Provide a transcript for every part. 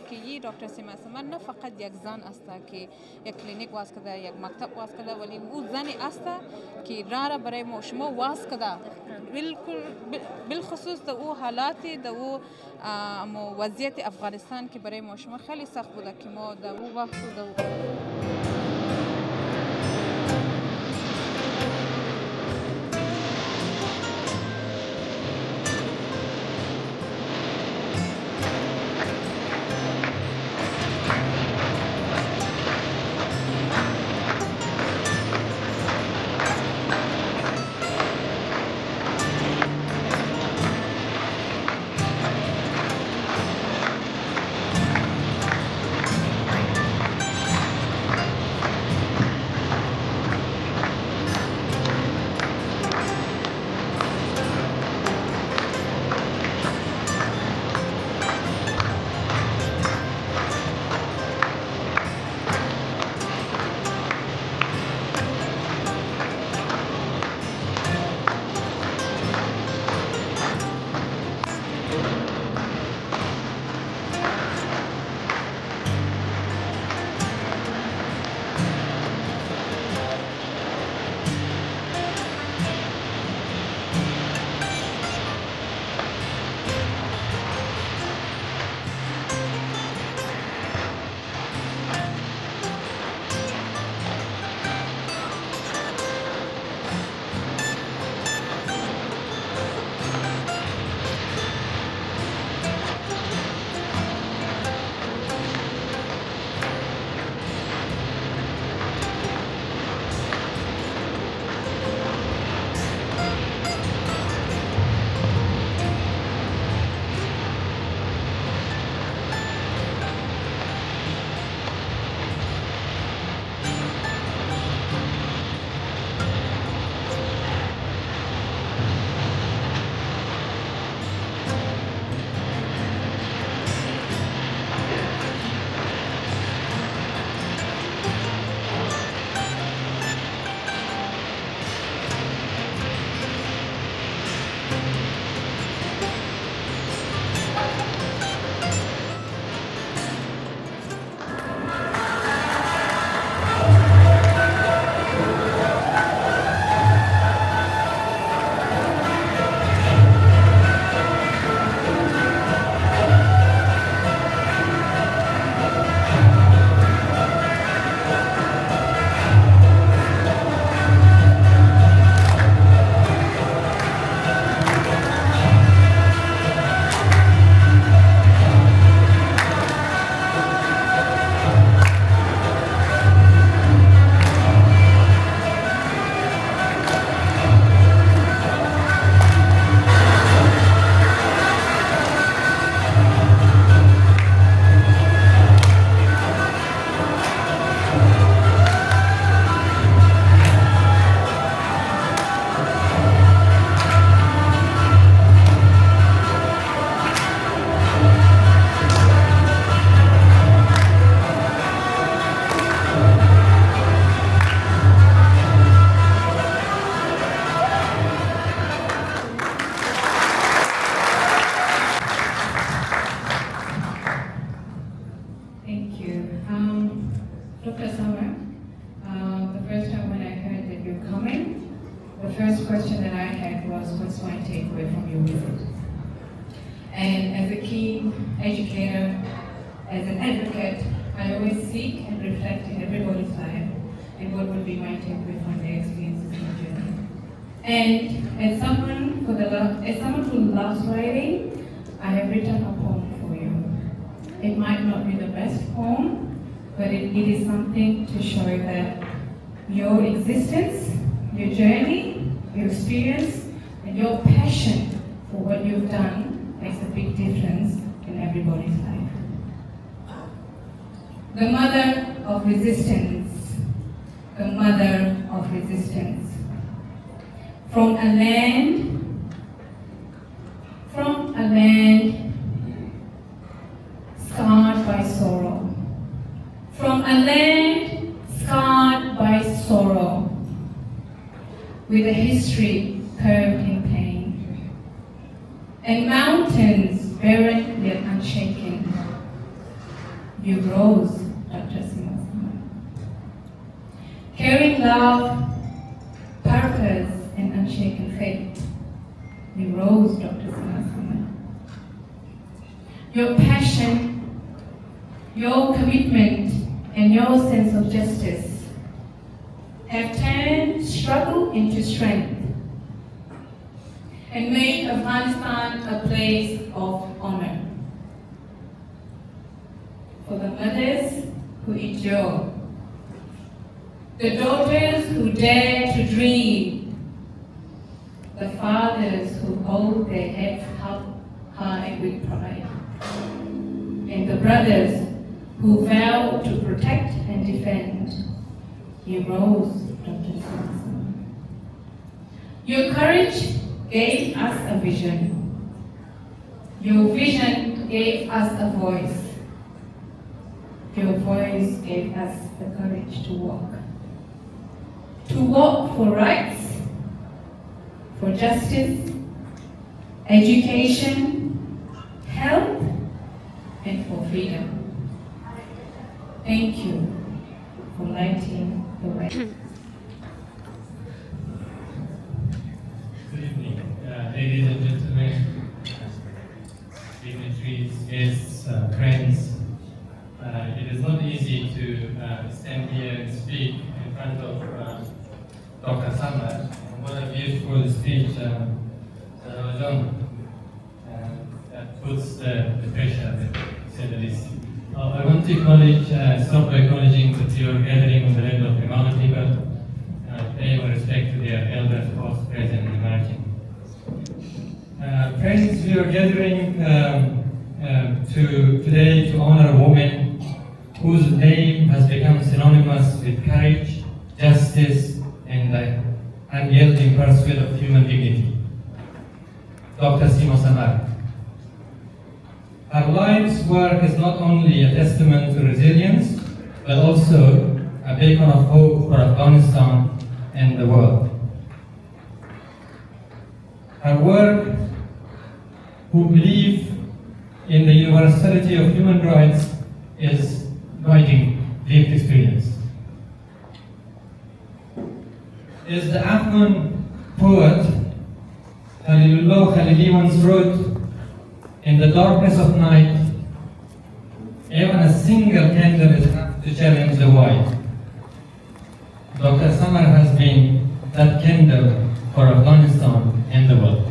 که یه دکتر سیما سمر نه فقط یک زن است که یک کلینیک واس کرده، یک مکتب واس کرده، ولی او زنی است که را برای ما شما واس کرده. بالخصوص در او حالات در او وضعیت افغانستان که برای ما شما خیلی سخت بوده که ما در او وقت Dr. Samar, the first time when I heard that you're coming, the first question that I had was, what's my takeaway from your visit? And as a key educator, as an advocate, I always seek and reflect in everybody's life and what would be my takeaway from their experiences in the journey. And as someone who loves writing, I have written a poem for you. It might not be the best poem, but it is something to show that your existence, your journey, your experience, and your passion for what you've done makes a big difference in everybody's life. The mother of resistance, the mother of resistance. From a land scarred by sorrow. From a land scarred by sorrow, with a history curved in pain, and mountains barren yet unshaken, You rose, Dr. Sima Samar. Caring love, purpose, and unshaken faith. You rose, Dr. Sima Samar. Your passion, your commitment, and your sense of justice have turned struggle into strength and made Afghanistan a place of honor. For the mothers who endure, the daughters who dare to dream, the fathers who hold their heads up high with pride, and the brothers who vow to protect and defend. You rose, Dr. Sima. Your courage gave us a vision. Your vision gave us a voice. Your voice gave us the courage to walk. To walk for rights, for justice, education, health, and for freedom. Thank you for lighting the way. Good evening, ladies and gentlemen, dignitaries, guests, friends. It is not easy to stand here and speak in front of Dr. Samar. What a beautiful speech that was done. That puts the pressure, to say the least. I want to start by acknowledging that you are gathering on the land of Imam people. Pay my respect to their elders, past, present, and emerging. Friends, we are gathering today to honor a woman whose name has become synonymous with courage, justice, and the unyielding pursuit of human dignity. Dr. Sima Samar. Her life's work is not only a testament to resilience, but also a beacon of hope for Afghanistan and the world. Her work, who believe in the universality of human rights, is guiding lived experience. As the Afghan poet Khalilullah Khalili once wrote, in the darkness of night, even a single candle is enough to challenge the white. Dr. Samar has been that candle for Afghanistan and the world.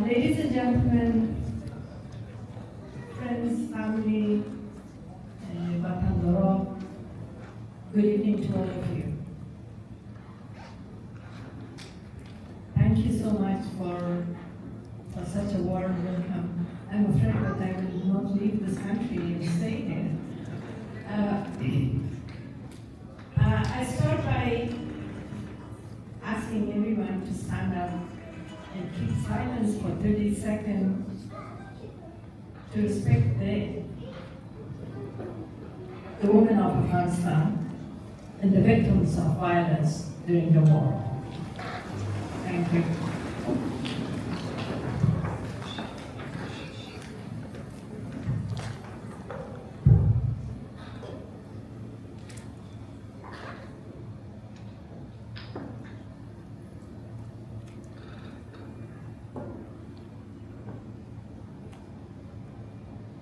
Ladies and gentlemen, friends, family, Batandoro, good evening to all of you. Thank you so much for such a warm welcome. I'm afraid that I will not leave this country and stay here. I start by asking everyone to stand up and keep silence for 30 seconds to respect the women of Afghanistan and the victims of violence during the war. Thank you.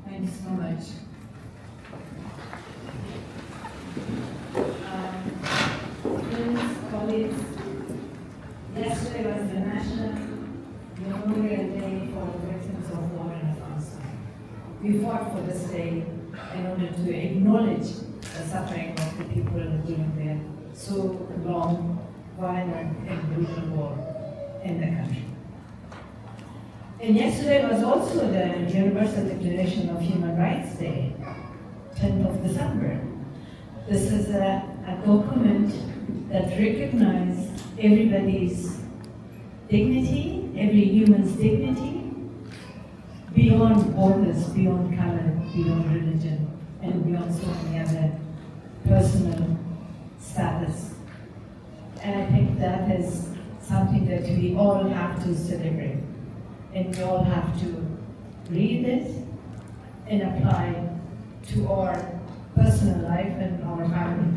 Thank you so much. Friends, colleagues, yesterday was the National Memorial Day for the Victims of War in Afghanistan. we fought for this day in order to acknowledge the suffering of the people during their so long, violent and brutal war in the country. And yesterday was also the Universal Declaration of Human Rights Day, 10th of December. This is a document that recognizes everybody's dignity, every human's dignity, beyond borders, beyond color, beyond religion, and beyond so many other personal status. And I think that is something that we all have to celebrate. And we all have to read it and apply to our personal life and our family.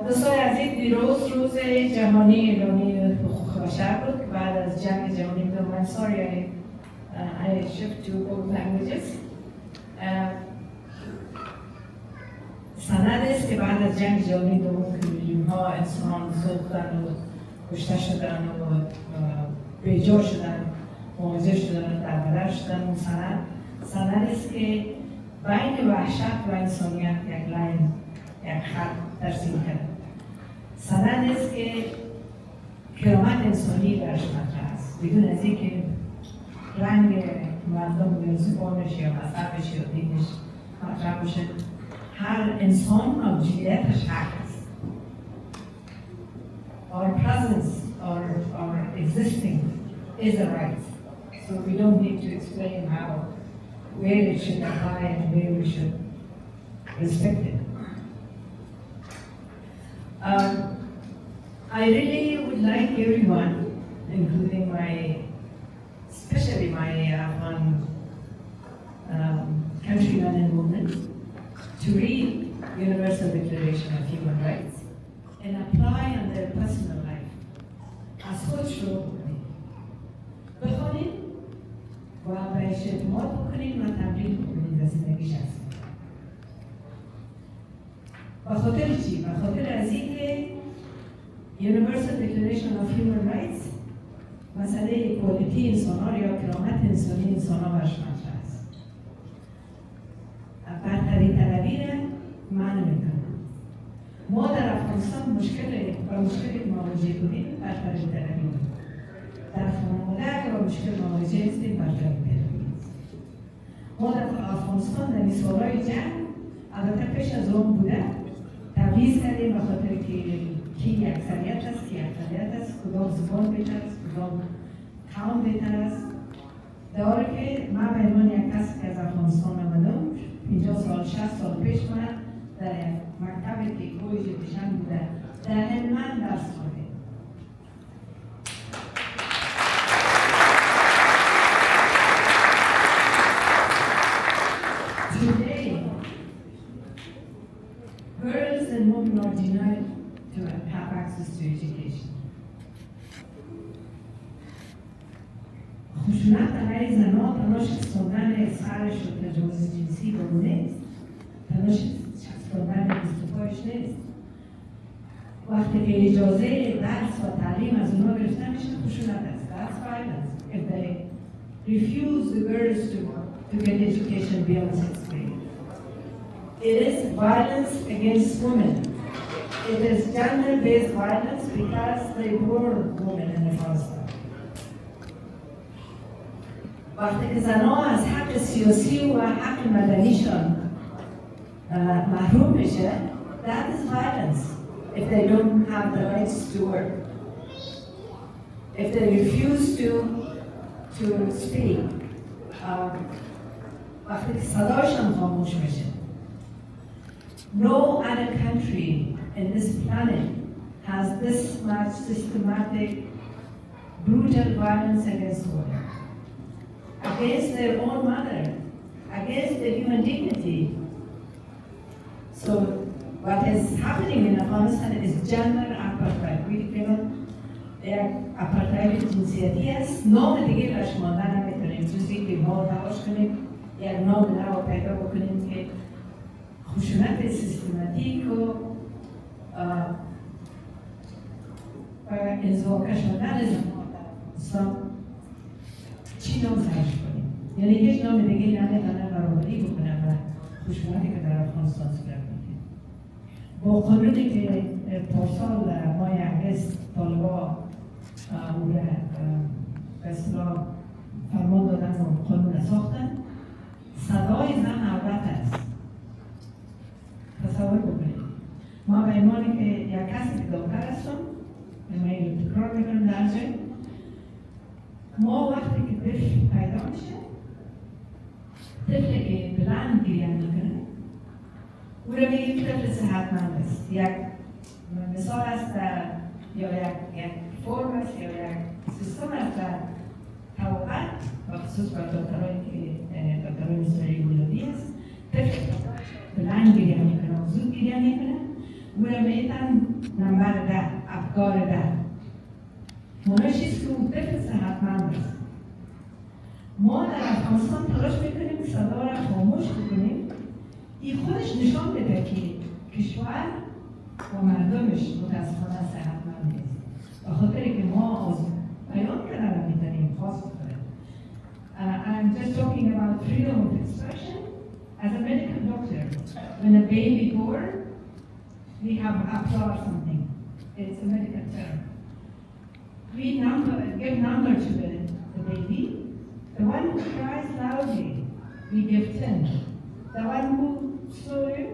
دوستان عزیز، دیروز روز جهانی اعلامیه حقوق بشر بود بعد از جنگ جهانی دوم. Sorry, I shift to both languages. سند است که بعد از جنگ جهانی دوم که میلیون‌ها انسان سوختن و کشته شدن و بیجا شدن، مواجه شدن، دربدر شدن. اون سند است که بین وحشت و انسانیت یک لاین، یک خط ترسیم کرد. سند است که کرامت انسانی درش مطرح است، بدون از اینکه رنگ مردم یا زبانش یا مذهبش یا دینش مطرح باشه. هر انسان موجودیتش حق است. Our presence, our existing is a right. So we don't need to explain how, where it should apply and where we should respect it. I really would like everyone, including especially my Afghan countrymen and women, to read Universal Declaration of Human Rights and apply on their personal life. از خودش رو بخونید و بهش اعتماد بکنید و تمرین بکنید و زندگیش هست. بخاطر چی؟ بخاطر از اینکه Universal Declaration of Human Rights مسئله اکوالیتی انسان‌ها یا کرامت انسانی انسان‌ها برش مطرح است. برتری طلبی را منع میکنه. ما در افغانستان مشکل مواجه بودیم، برتری طلبی بود. در خانواده اگر با مشکل مواجه هستیم، برتری طلبی است. ما در افغانستان در این سالهای جنگ البته پیش از اون بوده تبعیض کردیم به خاطر که کی اکثریت است، کی اقلیت است، کدام زبان بهتر است، کدام قوم بهتر است. در حالی که من به عنوان یک کسی که از افغانستان آمدم 50 سال 60 سال پیش من در مکتبی که گویج بشن بوده در هلمند درس خوردم. Today, girls and women are denied to have access to education. خشونت علیه زنها تنها شکستاندن سرش و تجاوز جنسی به اون نیست، تنها شکستاندن دست و پایش نیست. وقتی که اجازه درس و تعلیم از اونها گرفته میشه خشونت است. That's violence. If they refuse the girls to get education beyond 6th grade. It is violence against women. It is gender-based violence because they were women in the first place. وقتی که زنها از حق سیاسی و حق مدنیشان محروم میشه، that is violence. If they don't have the rights to work, if they refuse to speak, وقتی که صدایشان خاموش میشه. No other country in this planet has this much systematic, brutal violence against women. Against their own mother, against their human dignity. So what is happening in Afghanistan is gender apartheid. We cannot, apartheid جنسیتی است. نام دیگه برش ماندن نمیتونیم جزی که ما تلاش کنیم یک نام نو پیدا بکنیم که خشونت سیستماتیک و انزوا کشاندن زنها در افغانستان چی نام سرش کنیم؟ یعنی هیچ نام دیگه نمیتونه برابری بکنه و خشونتی که در افغانستان صورت میگیره. با قانونی که پارسال ماه اگست طالبان او را به اصطلاح فرمان دادن و قانون ساختن، صدای زن عورت است. تصور بکنید. ما به ایمانی که یک کسی که داکتر هستم، من این رو تکرار میکنم در جای، ما وقتی که طفل پیدا میشه، طفلی که بلند گریه میکنه، او را میگیم طفل صحتمند است. یک مثال است یا یک فرم است یا یک سیستم است در طبقت و خصوص بر دکترهایی که دکترهای نسایی ولادی است، طفل بلند گریه میکنه و زود گریه میکنه، او را میتن نمبر 10 افکار 10. مونش است که اون طفل صحتمند است. ما در افغانستان تلاش میکنیم صدا را خاموش بکنیم. این خودش نشان میده که کشور و مردمش متاسفانه صحتمند نیست. به خاطر که ما از بیان کردن میتونیم خاص بکنیم. I'm just talking about freedom of expression. As a medical doctor, when a baby born, we have applaud something. It's a medical term. We give number to the baby. The one who cries loudly, we give 10. The one who slowly,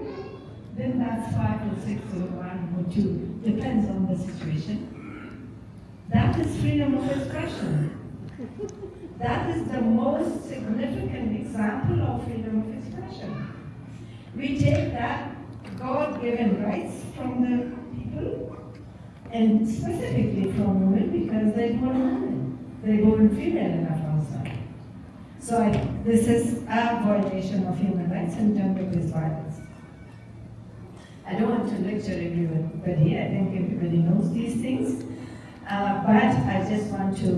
then that's 5 or 6 or 1 or 2. Depends on the situation. That is freedom of expression. That is the most significant example of freedom of expression. We take that God-given rights from the people, and specifically from women because they born women. They born female in Afghanistan. So this is a violation of human rights and gender-based violence. I don't want to lecture everybody. I think everybody knows these things. But I just want to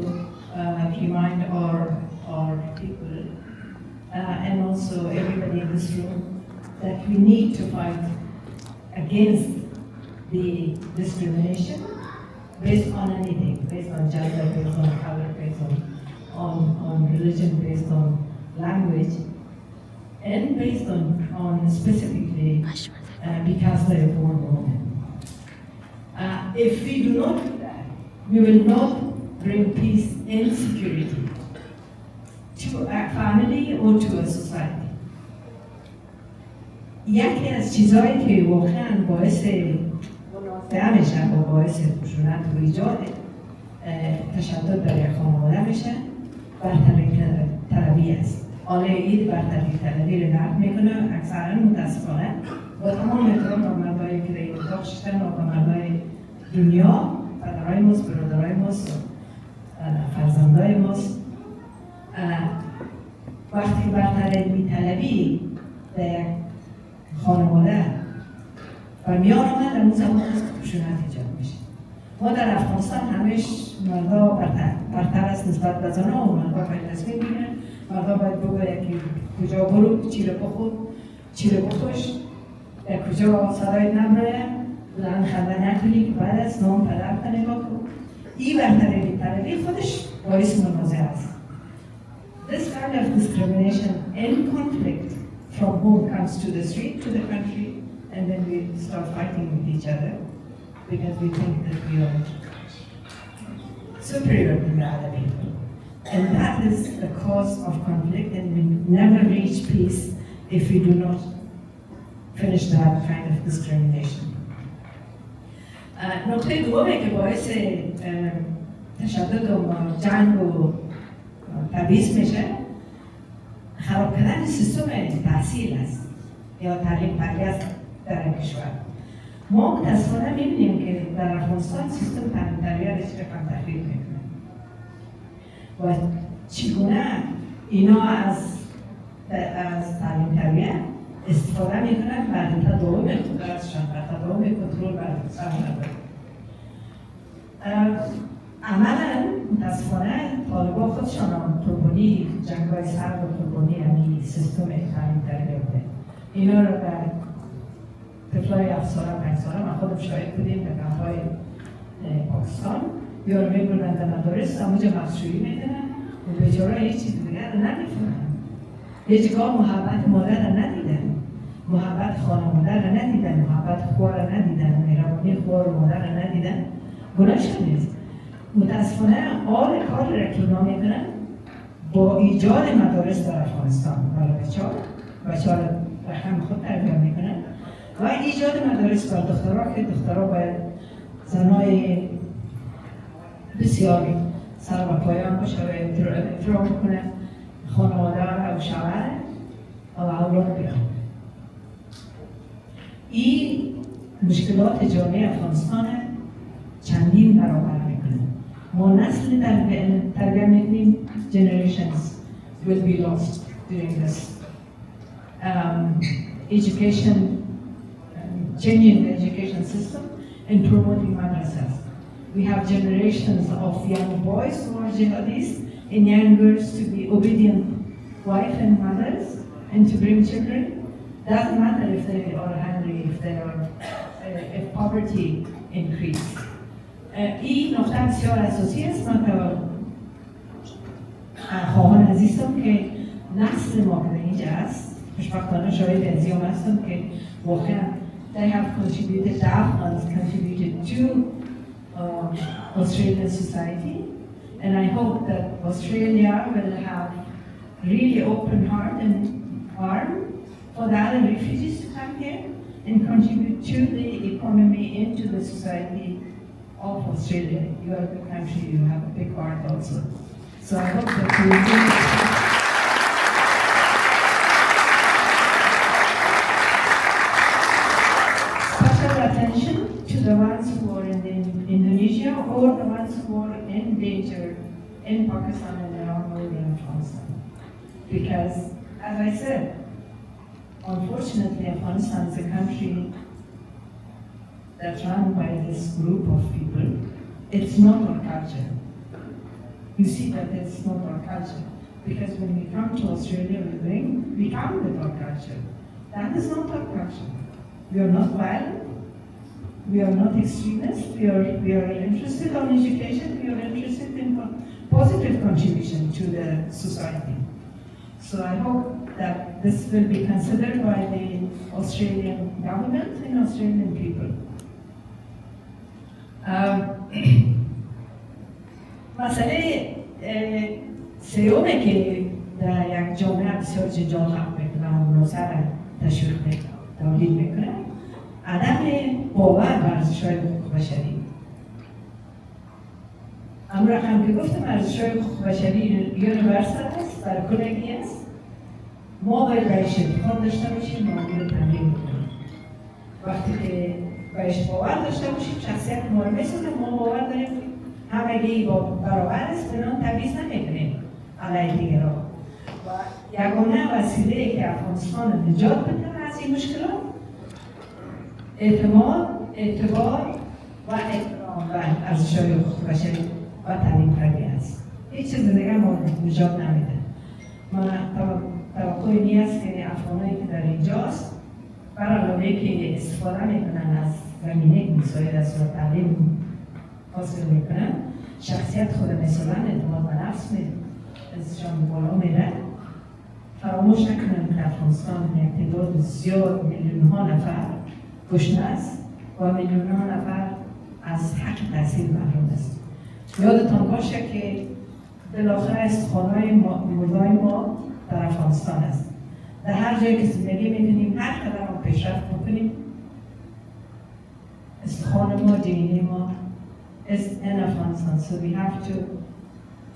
remind our people and also everybody in this room that we need to fight against the discrimination based on anything, based on gender, based on color, based on religion, based on language, and based on specifically because they are born women. If we do not do that, we will not bring peace and security to a family or to a society. یکی از چیزهایی که واقعا باعث منافعه میشه و باعث خشونت و ایجاد تشدد در یک خانواده میشه برتری طلبی است. آلایید برتری طلبی رو نقد میکنه اکثرا متاسفانه با تمام احترام به مردایی که در این اتاق شدن و به مردای دنیا، پدرهای ماست، برادرهای ماست، فرزندای ماست. وقتی برتری میطلبی در یک خانواده و میان آمد در اون زمان است که خشونت ایجاد میشه. ما در افغانستان همیش مردا برتر است نسبت به زنها و مردا باید تصمیم بگیرن. مردا باید بگوید که کجا برو، چی رو بخور، چی رو بخوش، در کجا صدایت نبراید، زن خنده نکنی که بعد از نام پدر تا نگاه کن. این برتری طلبی خودش باعث منازعه است. This kind of discrimination and conflict from home comes to the street, to the country, and then we start fighting with each other because we think that we are superior to the other people. And that is the cause of conflict, and we never reach peace if we do not finish that kind of discrimination. نکته دومی که باعث تشدد و جنگ و تبعیض میشه خراب کردن سیستم تحصیل است یا تعلیم تربیت در کشور. ما متاسفانه میبینیم که در افغانستان سیستم تعلیم تربیت رقم تخریب میکنه و چگونه اینا از تعلیم تربیت استفاده میکنن بعد تداوم قدرتشان و تداوم کنترل بر سرمایه. عملا متاسفانه طالبان خودشان هم قربانی جنگ‌های سرد و قربانی همین سیستم تعلیم تربیت بوده. اینا رو در طفلای 7 ساله 5 ساله من خودم شاهد بودیم در کمپ‌های پاکستان یا رو میبرن در مدارس همونجا مخشویی میدنن و بیچاره هیچ چیز دیگر رو نمیفهمن. هیچگاه محبت مادر را ندیدن، محبت خانواده را ندیدن، محبت خوا را ندیدن، مهربانی خوا و مادر را ندیدن. گناهشان نیست. متاسفانه آل کار را که اونا میکنن با ایجاد مدارس در افغانستان برای بچه‌ها را رحم خود تربیت میکنن و ایجاد مدارس بر دخترها که دخترها باید زنای بسیار سر و پایان باشه و احترام کنه خانواده و شوهر و اولاد بیان. این مشکلات جامعه افغانستان چندین برابر میکنه. ما نسل تربیه میکنیم generations will be lost during this education, changing the education system and promoting madrasas. We have generations of young boys who are jihadis and young girls to be obedient wife and mothers and to bring children. Doesn't matter if they are hungry, if poverty increase. این نقطه بسیار اساسی است. من خواهان عزیزم که نسل ما که اینجا است خوشبختانه شاید ازیام هستم که واقعا they have contributed, the Afghans contributed to Australian society, and I hope that Australia will have really open heart and arm for the other refugees to come here and contribute to the economy, into the society of Australia. You are a big country, you have a big heart also. So I hope that you will do special attention to the ones who are in Indonesia or the ones who are in danger in Pakistan and around northern Afghanistan. Because, as I said, unfortunately, Afghanistan is a country that's run by this group of people. It's not our culture. You see that it's not our culture. Because when we come to Australia, we come with our culture. That is not our culture. We are not violent. We are not extremists. We are interested in education. We are interested in positive contribution to the society. So I hope that this will be considered by the Australian government and Australian people. مسئله سیومه که در یک جامعه بسیار جنجال خلق میکنه و مناظر تشویق تولید میکنه عدم باور بر ارزش‌های حقوق بشری. اما رقم که گفتم ارزش‌های حقوق بشری یونیورسال است، برای کلگی است. ما باید بهش اعتقاد داشته باشیم، ما باید تمرین میکنیم. وقتی که بهش باور داشته باشیم شخصیت ما رو میسازه. ما باور داریم همگی با برابر است، بنان تبعیض نمیکنیم علیه دیگران و یگانه وسیله که افغانستان رو نجات بده از این مشکلات اعتماد، اعتبار و احترام و ارزش‌های حقوق بشری و تعلیم تربیه است. هیچ چیز دیگه ما نجات نمیده. من توقعی نیست که افغانایی که در اینجاست بر علاوه که استفاده میکنن از زمینه که مساعد است و تعلیم حاصل میکنن شخصیت خود مثلا اعتماد به نفس ازشان بالا میره. فراموش نکنن که افغانستان یک تعداد زیاد میلیون ها نفر گشنه است و میلیون ها نفر از حق تحصیل محروم است. یادتان باشه که بالاخره استخوان‌های مردای ما در افغانستان است. در هر جایی که زندگی میکنیم هر قدر ما پیشرفت بکنیم استخوان ما دینی ما is in Afghanistan, so we have to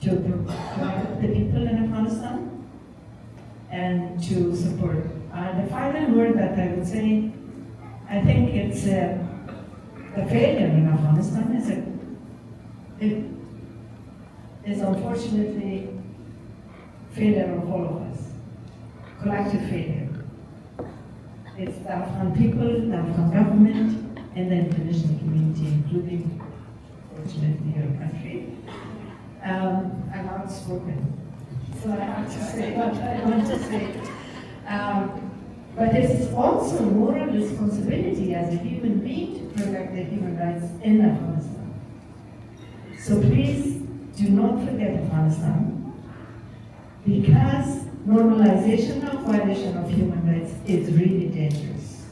protect the people in Afghanistan and to support. The final word that I would say, I think it's the failure in Afghanistan is unfortunately failure of all of us, collective failure. It's the Afghan people, the Afghan government, and the international community, including fortunately your country. I'm outspoken, so I have to say what I want to say. But it's also moral responsibility as a human being to protect the human rights in Afghanistan. So please do not forget Afghanistan, because normalization of violation of human rights is really dangerous.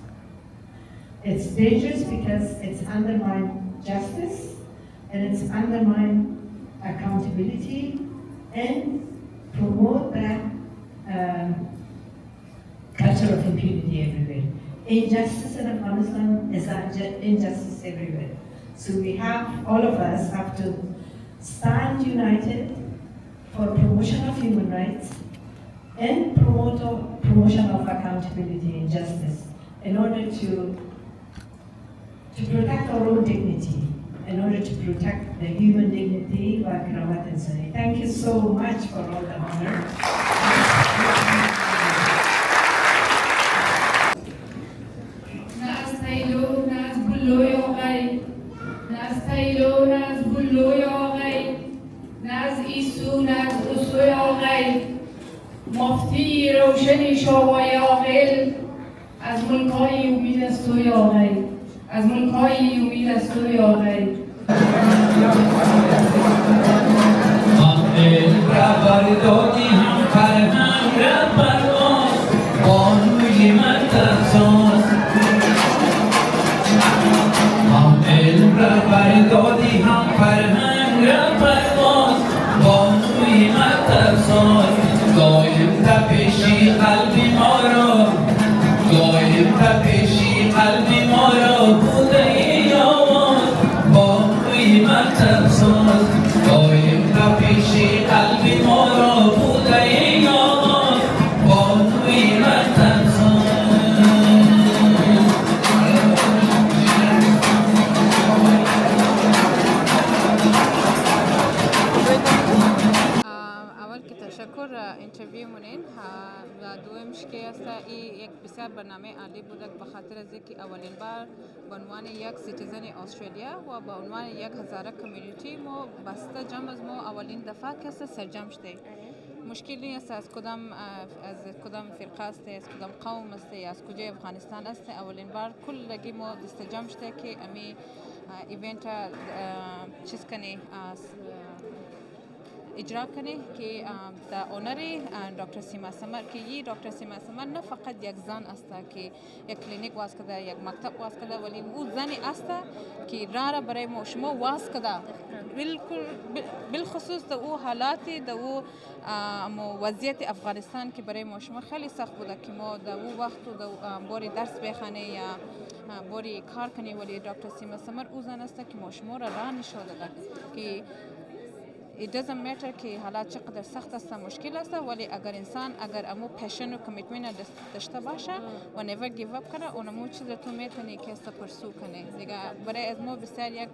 It's dangerous because it's undermined justice and it's undermined accountability and promote that culture of impunity everywhere. Injustice in Afghanistan is injustice everywhere. So we have, all of us have to stand united for promotion of human rights and promotion of accountability and justice in order to protect our own dignity, in order to protect the human dignity wa karamat insani. Thank you so much for all the honor. مفتی روشنی شوای عاقل از ملکای امید است توی آقای از ملکای امید است توی آقای هم دل را بردادی هم فرهنگ را پرواز بانوی من ترساز هم دل را بردادی هم فرهنگ را پرواز بانوی من ترساز دایم تپشی قلبی ما را دایم تپشی قلبی ما را بوده ای آواز بانوی من ترساز دایم تپشی قلبی ما را بوده ای آواز بانوی من ترساز تشکر اینترویو مونین و دومش که است یک بسیار برنامه عالی بود به خاطر از اینکه اولین بار به عنوان یک سیتیزن استرالیا و به عنوان یک هزاره کمیونیتی ما بسته جمع از ما اولین دفعه که سرجم شده مشکلی است از کدام فرقه است از کدام قوم است از کجای افغانستان است اولین بار کلگی ما دستجم شده که امی ایونت چیز کنی اجرا کنه که در اونر دکتر سیما سمر که یه دکتر سیما سمر نه فقط یک زن است که یک کلینیک واس کرده یک مکتب واس کرده ولی او زنی است که راه برای ما شما واس کرده بالخصوص در او حالات در او وضعیت افغانستان که برای ما شما خیلی سخت بوده که ما در او وقت در باری درس بخونه یا باری کار کنی ولی دکتر سیما سمر او زن است که ما شما را راه نشان داده که it doesn't matter که حالات چقدر سخت است مشکل است ولی اگر امو پشن و کمیتمنت داشته باشه و never give up کنه اونمو چیز تو میتونی که است پرسو کنه دیگه برای از ما بسیار یک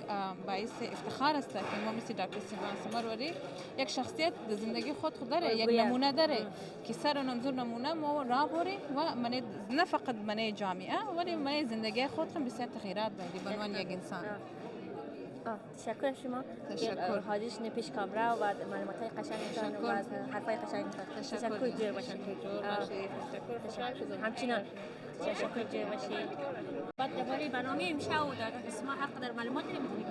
باعث افتخار است که ما مثل دکتر سیما سمر ولی یک شخصیت در زندگی خود داره یک نمونه داره که سر منظور نمونه ما را بری و من نه فقط من جامعه ولی من زندگی خود هم بسیار تغییرات دادی به عنوان یک انسان تشکر شما تشکر حاضرش پیش کامرا و معلومات‌های قشنگتان و از حرفای قشنگتان تشکر جور باشید همچنان تشکر جور باشید بعد درباره برنامه امشب و در اسم حق در معلومات نمی‌تونید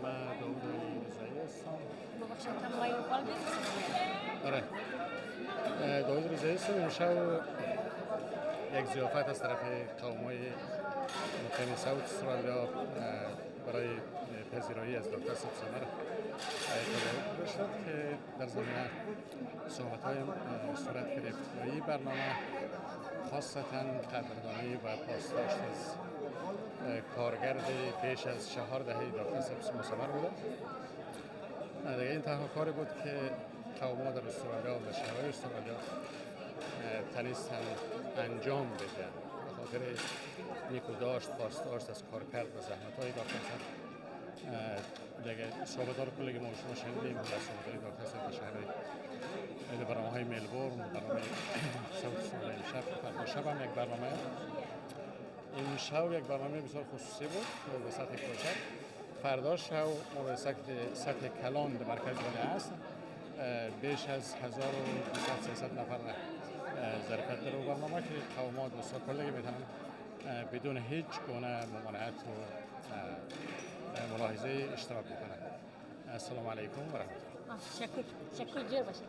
من داود رضایی هستم. ببخشید کم وای کال آره داود رضایی هستم. امشب یک ضیافت از طرف قوم‌های مقیم ساوت استرالیا برای پذیرایی از دکتر سیما سمر تدارک شد که در زمینه صحبت‌های صورت گرفت و این برنامه خاصتاً قدردانی و پاسداشت از کارگرد بیش از 4 دهه دکتر سیما سمر بوده. دیگه این تنها کاری بود که قوم‌ها در استرالیا و شهرهای استرالیا تونستن انجام بدن به خاطر نیکوداشت پاسداشت از کارکرد و زحمت‌های دکتر سیما دیگه صحبت‌ها رو کلی ما شما شنیدیم در صحبت‌های دکتر سیما در شهر برنامه‌های ملبورن برنامه ساوت استرالیا امشب فردا شب هم یک برنامه امشب یک برنامه بسیار خصوصی بود به سطح کوچک فردا شب ما به سطح کلان در مرکز ولایت است بیش از 1200 نفر ظرفیت داره و برنامه که قومات بسیار کلگی میتونن بدون هیچ گونه ممانعت و ملاحظه اشتراک بکنن. السلام علیکم و رحمت الله. شکر جور باشید.